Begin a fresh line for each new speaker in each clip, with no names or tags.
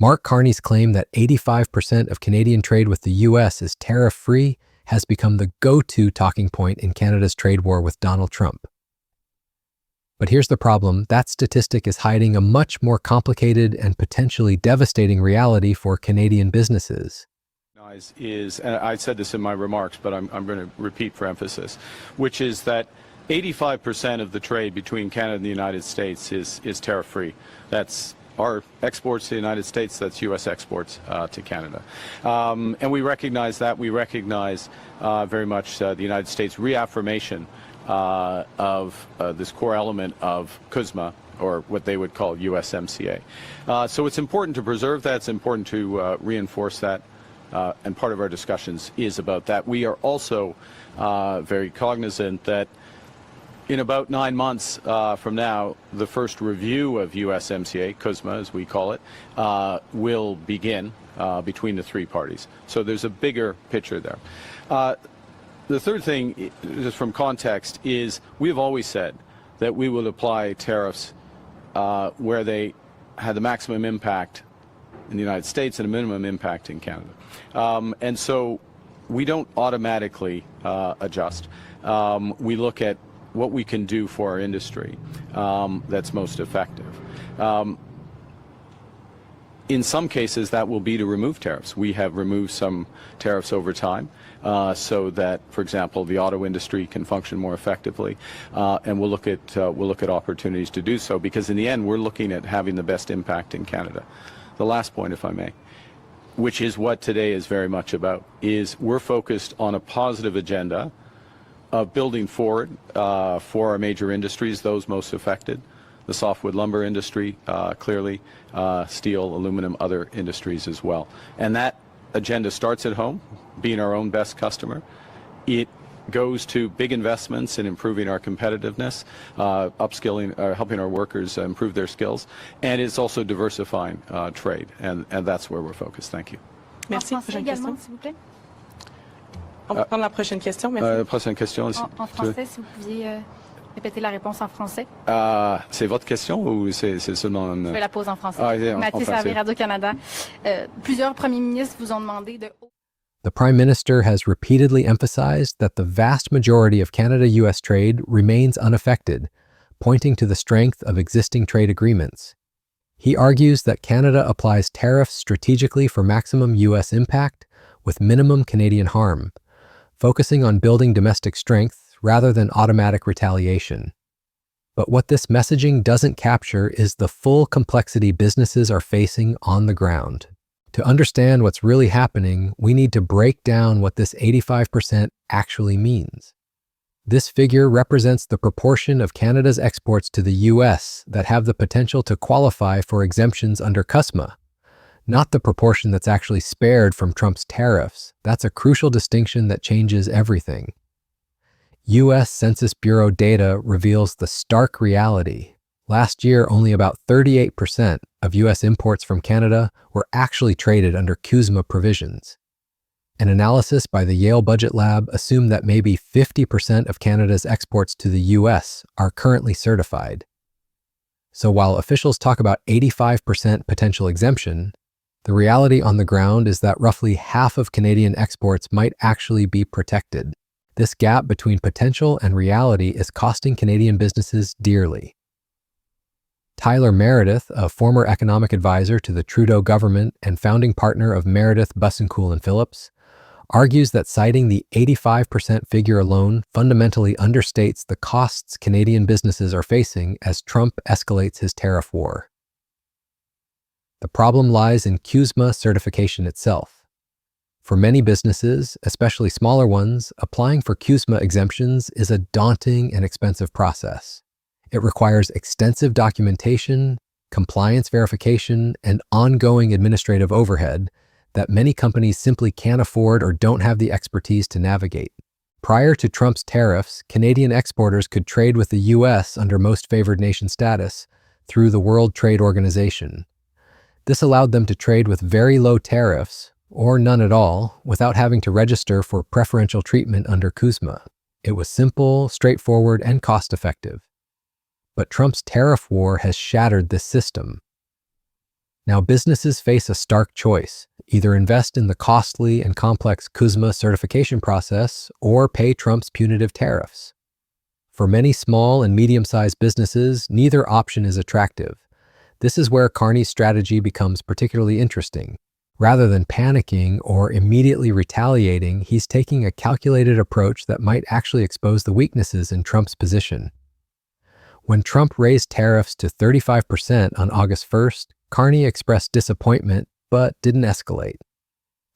Mark Carney's claim that 85% of Canadian trade with the US is tariff-free has become the go-to talking point in Canada's trade war with Donald Trump. But here's the problem: that statistic is hiding a much more complicated and potentially devastating reality for Canadian businesses.
And I said this in my remarks, but I'm going to repeat for emphasis, which is that 85% of the trade between Canada and the United States is tariff-free. That's our exports to the United States, that's U.S. exports to Canada. And we recognize that. We recognize very much the United States reaffirmation of this core element of CUSMA, or what they would call USMCA. So it's important to preserve that. It's important to reinforce that. And part of our discussions is about that. We are also very cognizant that in about 9 months from now, the first review of USMCA, CUSMA as we call it, will begin between the three parties. So there's a bigger picture there. The third thing, just from context, is we have always said that we will apply tariffs where they had the maximum impact in the United States and a minimum impact in Canada. And so we don't automatically adjust. We look at what we can do for our industry that's most effective. In some cases, that will be to remove tariffs. We have removed some tariffs over time so that, for example, the auto industry can function more effectively. And we'll look at opportunities to do so, because in the end, we're looking at having the best impact in Canada. The last point, if I may, which is what today is very much about, is we're focused on a positive agenda of building forward for our major industries, those most affected, the softwood lumber industry, clearly, steel, aluminum, other industries as well. And that agenda starts at home, being our own best customer. It goes to big investments in improving our competitiveness, upskilling, helping our workers improve their skills, and it's also diversifying trade, and that's where we're focused. Thank you.
Merci. Prochaine question. S'il vous plaît. On va prendre la prochaine question. Merci.
Prochaine question.
En français, si vous pouviez répéter la réponse en français.
C'est votre question ou c'est seulement une...
Je vais la poser en français. Mathis Servet, Radio-Canada. Plusieurs premiers ministres vous ont demandé de...
The Prime Minister has repeatedly emphasized that the vast majority of Canada-US trade remains unaffected, pointing to the strength of existing trade agreements. He argues that Canada applies tariffs strategically for maximum US impact with minimum Canadian harm, focusing on building domestic strength rather than automatic retaliation. But what this messaging doesn't capture is the full complexity businesses are facing on the ground. To understand what's really happening, we need to break down what this 85% actually means. This figure represents the proportion of Canada's exports to the US that have the potential to qualify for exemptions under CUSMA, not the proportion that's actually spared from Trump's tariffs. That's a crucial distinction that changes everything. US Census Bureau data reveals the stark reality. Last year, only about 38% of US imports from Canada were actually traded under CUSMA provisions. An analysis by the Yale Budget Lab assumed that maybe 50% of Canada's exports to the US are currently certified. So while officials talk about 85% potential exemption, the reality on the ground is that roughly half of Canadian exports might actually be protected. This gap between potential and reality is costing Canadian businesses dearly. Tyler Meredith, a former economic advisor to the Trudeau government and founding partner of Meredith, Bussenkool & Phillips, argues that citing the 85% figure alone fundamentally understates the costs Canadian businesses are facing as Trump escalates his tariff war. The problem lies in CUSMA certification itself. For many businesses, especially smaller ones, applying for CUSMA exemptions is a daunting and expensive process. It requires extensive documentation, compliance verification, and ongoing administrative overhead that many companies simply can't afford or don't have the expertise to navigate. Prior to Trump's tariffs, Canadian exporters could trade with the US under most favored nation status through the World Trade Organization. This allowed them to trade with very low tariffs, or none at all, without having to register for preferential treatment under CUSMA. It was simple, straightforward, and cost-effective. But Trump's tariff war has shattered this system. Now, businesses face a stark choice: either invest in the costly and complex CUSMA certification process or pay Trump's punitive tariffs. For many small and medium-sized businesses, neither option is attractive. This is where Carney's strategy becomes particularly interesting. Rather than panicking or immediately retaliating, he's taking a calculated approach that might actually expose the weaknesses in Trump's position. When Trump raised tariffs to 35% on August 1st, Carney expressed disappointment but didn't escalate.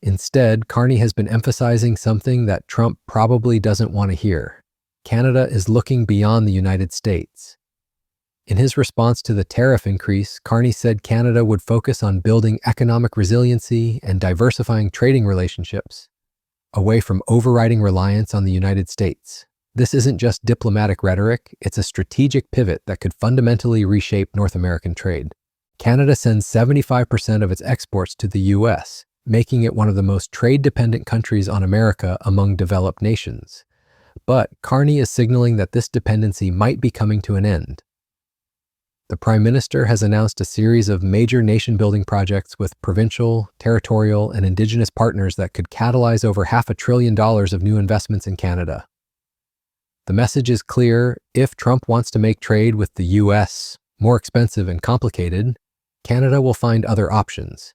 Instead, Carney has been emphasizing something that Trump probably doesn't want to hear. Canada is looking beyond the United States. In his response to the tariff increase, Carney said Canada would focus on building economic resiliency and diversifying trading relationships, away from overriding reliance on the United States. This isn't just diplomatic rhetoric, it's a strategic pivot that could fundamentally reshape North American trade. Canada sends 75% of its exports to the U.S., making it one of the most trade-dependent countries on America among developed nations. But Carney is signaling that this dependency might be coming to an end. The Prime Minister has announced a series of major nation-building projects with provincial, territorial, and Indigenous partners that could catalyze over $500 billion of new investments in Canada. The message is clear: if Trump wants to make trade with the U.S. more expensive and complicated, Canada will find other options.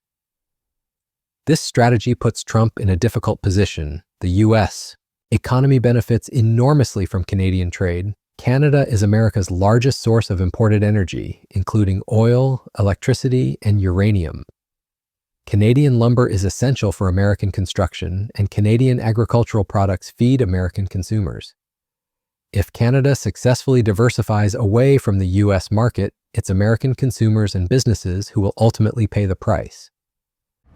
This strategy puts Trump in a difficult position. The U.S. economy benefits enormously from Canadian trade. Canada is America's largest source of imported energy, including oil, electricity, and uranium. Canadian lumber is essential for American construction, and Canadian agricultural products feed American consumers. If Canada successfully diversifies away from the U.S. market, it's American consumers and businesses who will ultimately pay the price.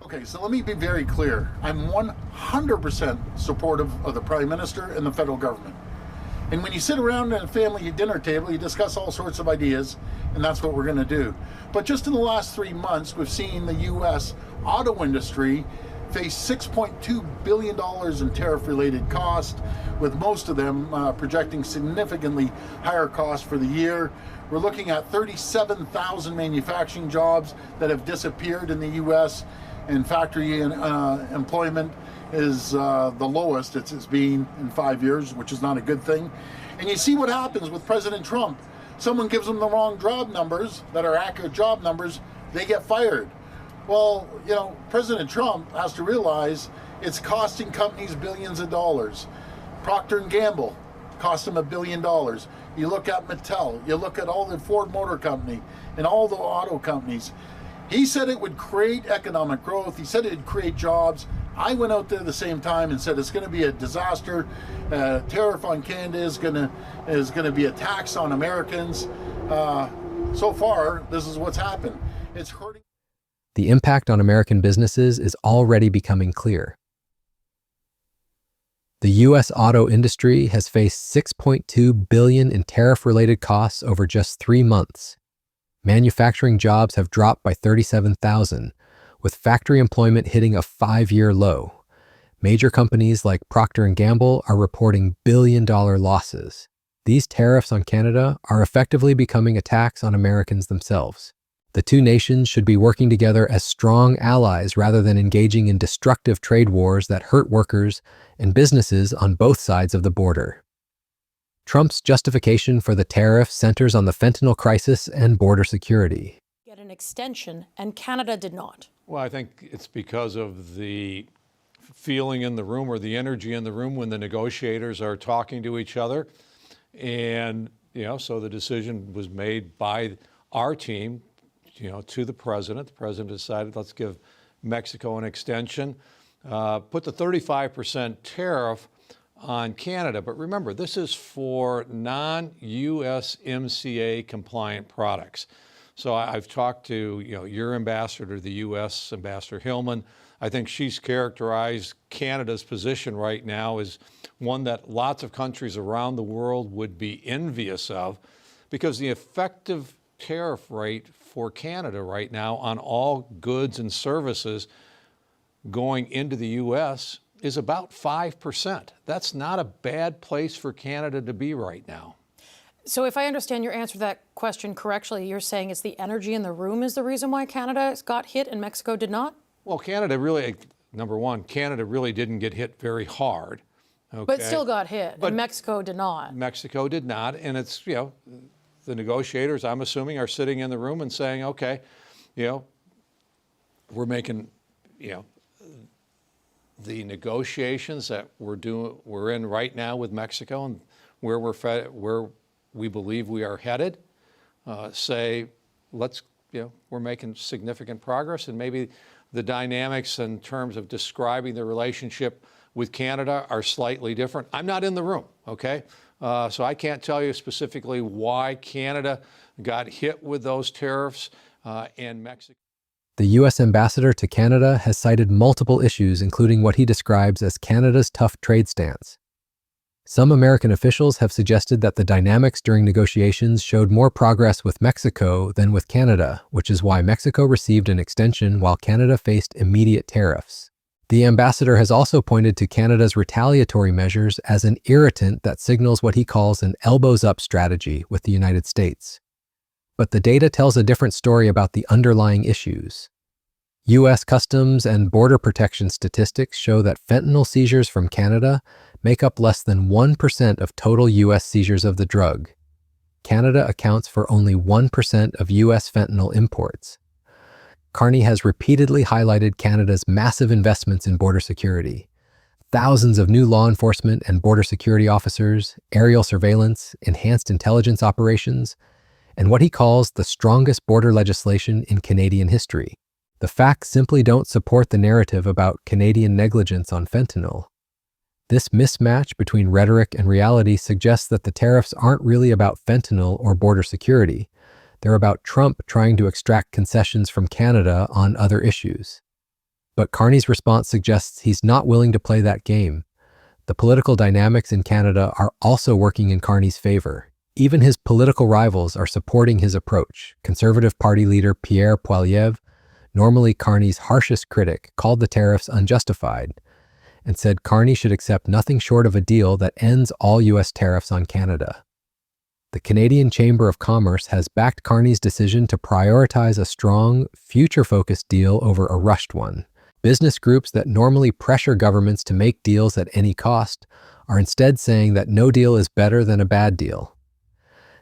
Okay, so let me be very clear. I'm 100% supportive of the Prime Minister and the federal government. And when you sit around at a family dinner table, you discuss all sorts of ideas, and that's what we're going to do. But just in the last 3 months, we've seen the U.S. auto industry face $6.2 billion in tariff-related costs, with most of them projecting significantly higher costs for the year. We're looking at 37,000 manufacturing jobs that have disappeared in the U.S., and factory employment is the lowest it's been in 5 years, which is not a good thing. And you see what happens with President Trump. Someone gives them the wrong job numbers that are accurate job numbers, they get fired. Well, you know, President Trump has to realize it's costing companies billions of dollars. Procter & Gamble cost them $1 billion. You look at Mattel, you look at all the Ford Motor Company and all the auto companies. He said it would create economic growth. He said it would create jobs. I went out there at the same time and said it's going to be a disaster. Tariff on Canada is going to be a tax on Americans. So far, this is what's happened. It's hurting.
The impact on American businesses is already becoming clear. The U.S. auto industry has faced $6.2 billion in tariff-related costs over just 3 months. Manufacturing jobs have dropped by 37,000, with factory employment hitting a 5-year low. Major companies like Procter & Gamble are reporting billion-dollar losses. These tariffs on Canada are effectively becoming a tax on Americans themselves. The two nations should be working together as strong allies rather than engaging in destructive trade wars that hurt workers and businesses on both sides of the border. Trump's justification for the tariff centers on the fentanyl crisis and border security.
Get an extension, and Canada did not.
Well, I think it's because of the feeling in the room or the energy in the room when the negotiators are talking to each other. And, so the decision was made by our team, to the president. The president decided, let's give Mexico an extension, put the 35% tariff on Canada. But remember, this is for non-USMCA compliant products. So I've talked to, your ambassador to the U.S., Ambassador Hillman. I think she's characterized Canada's position right now as one that lots of countries around the world would be envious of, because the effective tariff rate for Canada right now on all goods and services going into the U.S. is about 5%. That's not a bad place for Canada to be right now.
So if I understand your answer to that question correctly, you're saying it's the energy in the room is the reason why Canada got hit and Mexico did not?
Well, Canada really, number one, Canada really didn't get hit very hard. Okay?
But still got hit,
But
and Mexico did not.
Mexico did not, and it's, the negotiators, I'm assuming, are sitting in the room and saying, okay, we're making, the negotiations that we're in right now with Mexico and where we believe we are headed, say, we're making significant progress, and maybe the dynamics in terms of describing the relationship with Canada are slightly different. I'm not in the room, okay? So I can't tell you specifically why Canada got hit with those tariffs and Mexico.
The U.S. ambassador to Canada has cited multiple issues, including what he describes as Canada's tough trade stance. Some American officials have suggested that the dynamics during negotiations showed more progress with Mexico than with Canada, which is why Mexico received an extension while Canada faced immediate tariffs. The ambassador has also pointed to Canada's retaliatory measures as an irritant that signals what he calls an elbows-up strategy with the United States. But the data tells a different story about the underlying issues. U.S. Customs and Border Protection statistics show that fentanyl seizures from Canada make up less than 1% of total U.S. seizures of the drug. Canada accounts for only 1% of U.S. fentanyl imports. Carney has repeatedly highlighted Canada's massive investments in border security. Thousands of new law enforcement and border security officers, aerial surveillance, enhanced intelligence operations, and what he calls the strongest border legislation in Canadian history. The facts simply don't support the narrative about Canadian negligence on fentanyl. This mismatch between rhetoric and reality suggests that the tariffs aren't really about fentanyl or border security. They're about Trump trying to extract concessions from Canada on other issues. But Carney's response suggests he's not willing to play that game. The political dynamics in Canada are also working in Carney's favor. Even his political rivals are supporting his approach. Conservative Party leader Pierre Poilievre, normally Carney's harshest critic, called the tariffs unjustified and said Carney should accept nothing short of a deal that ends all U.S. tariffs on Canada. The Canadian Chamber of Commerce has backed Carney's decision to prioritize a strong, future-focused deal over a rushed one. Business groups that normally pressure governments to make deals at any cost are instead saying that no deal is better than a bad deal.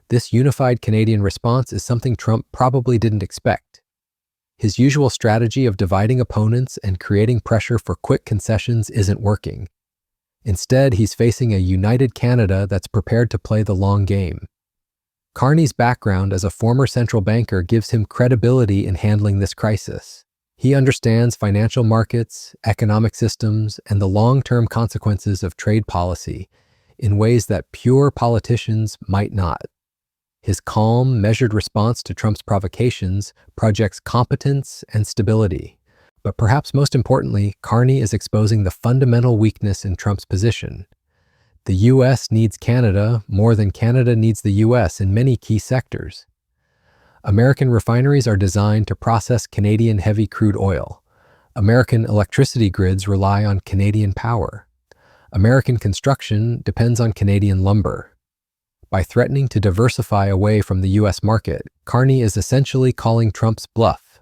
This unified Canadian response is something Trump probably didn't expect. His usual strategy of dividing opponents and creating pressure for quick concessions isn't working. Instead, he's facing a united Canada that's prepared to play the long game. Carney's background as a former central banker gives him credibility in handling this crisis. He understands financial markets, economic systems, and the long-term consequences of trade policy in ways that pure politicians might not. His calm, measured response to Trump's provocations projects competence and stability. But perhaps most importantly, Carney is exposing the fundamental weakness in Trump's position. The U.S. needs Canada more than Canada needs the U.S. in many key sectors. American refineries are designed to process Canadian heavy crude oil. American electricity grids rely on Canadian power. American construction depends on Canadian lumber. By threatening to diversify away from the U.S. market, Carney is essentially calling Trump's bluff.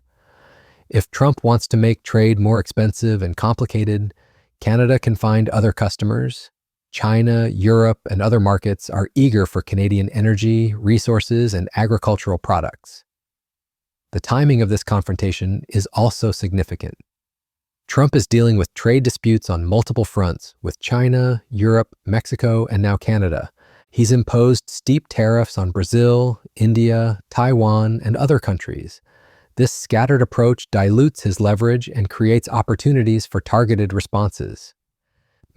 If Trump wants to make trade more expensive and complicated, Canada can find other customers. China, Europe, and other markets are eager for Canadian energy, resources, and agricultural products. The timing of this confrontation is also significant. Trump is dealing with trade disputes on multiple fronts with China, Europe, Mexico, and now Canada. He's imposed steep tariffs on Brazil, India, Taiwan, and other countries. This scattered approach dilutes his leverage and creates opportunities for targeted responses.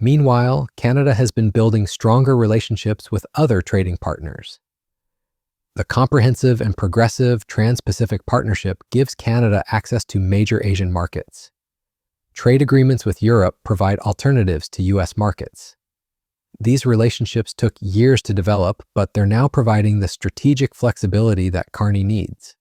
Meanwhile, Canada has been building stronger relationships with other trading partners. The comprehensive and progressive Trans-Pacific Partnership gives Canada access to major Asian markets. Trade agreements with Europe provide alternatives to U.S. markets. These relationships took years to develop, but they're now providing the strategic flexibility that Carney needs.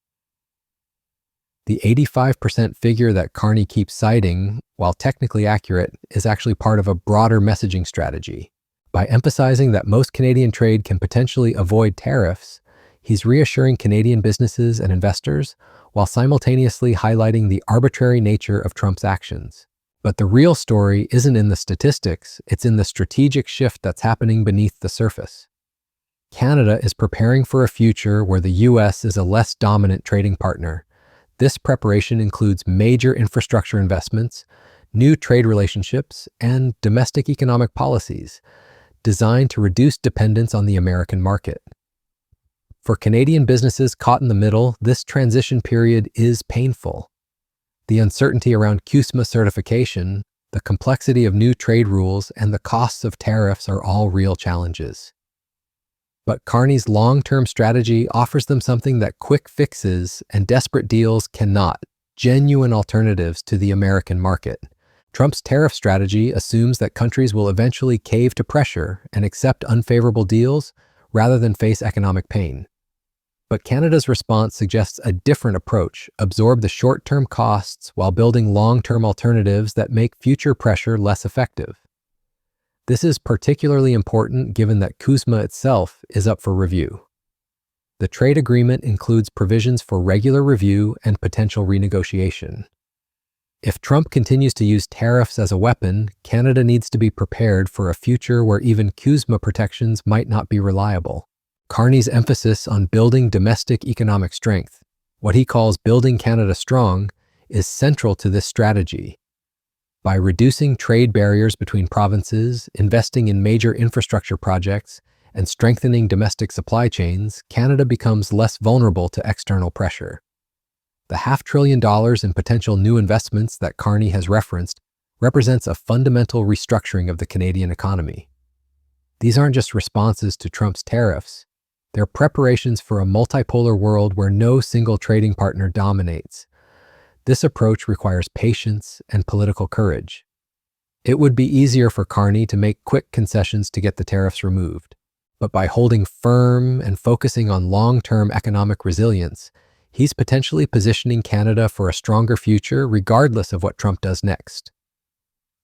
The 85% figure that Carney keeps citing, while technically accurate, is actually part of a broader messaging strategy. By emphasizing that most Canadian trade can potentially avoid tariffs, he's reassuring Canadian businesses and investors while simultaneously highlighting the arbitrary nature of Trump's actions. But the real story isn't in the statistics, it's in the strategic shift that's happening beneath the surface. Canada is preparing for a future where the U.S. is a less dominant trading partner. This preparation includes major infrastructure investments, new trade relationships, and domestic economic policies designed to reduce dependence on the American market. For Canadian businesses caught in the middle, this transition period is painful. The uncertainty around CUSMA certification, the complexity of new trade rules, and the costs of tariffs are all real challenges. But Carney's long-term strategy offers them something that quick fixes and desperate deals cannot: genuine alternatives to the American market. Trump's tariff strategy assumes that countries will eventually cave to pressure and accept unfavorable deals rather than face economic pain. But Canada's response suggests a different approach: absorb the short-term costs while building long-term alternatives that make future pressure less effective. This is particularly important given that CUSMA itself is up for review. The trade agreement includes provisions for regular review and potential renegotiation. If Trump continues to use tariffs as a weapon, Canada needs to be prepared for a future where even CUSMA protections might not be reliable. Carney's emphasis on building domestic economic strength, what he calls building Canada strong, is central to this strategy. By reducing trade barriers between provinces, investing in major infrastructure projects, and strengthening domestic supply chains, Canada becomes less vulnerable to external pressure. The $500 billion in potential new investments that Carney has referenced represents a fundamental restructuring of the Canadian economy. These aren't just responses to Trump's tariffs, they're preparations for a multipolar world where no single trading partner dominates. This approach requires patience and political courage. It would be easier for Carney to make quick concessions to get the tariffs removed, but by holding firm and focusing on long-term economic resilience, he's potentially positioning Canada for a stronger future regardless of what Trump does next.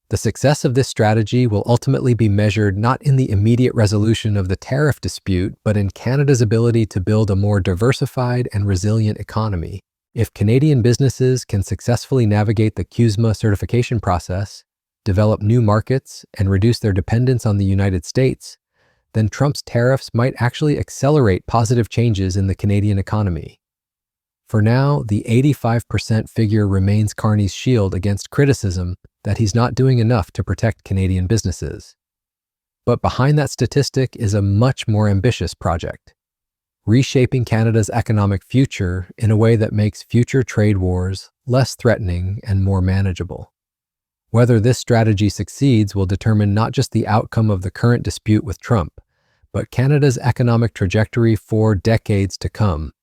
The success of this strategy will ultimately be measured not in the immediate resolution of the tariff dispute, but in Canada's ability to build a more diversified and resilient economy. If Canadian businesses can successfully navigate the CUSMA certification process, develop new markets, and reduce their dependence on the United States, then Trump's tariffs might actually accelerate positive changes in the Canadian economy. For now, the 85% figure remains Carney's shield against criticism that he's not doing enough to protect Canadian businesses. But behind that statistic is a much more ambitious project: reshaping Canada's economic future in a way that makes future trade wars less threatening and more manageable. Whether this strategy succeeds will determine not just the outcome of the current dispute with Trump, but Canada's economic trajectory for decades to come.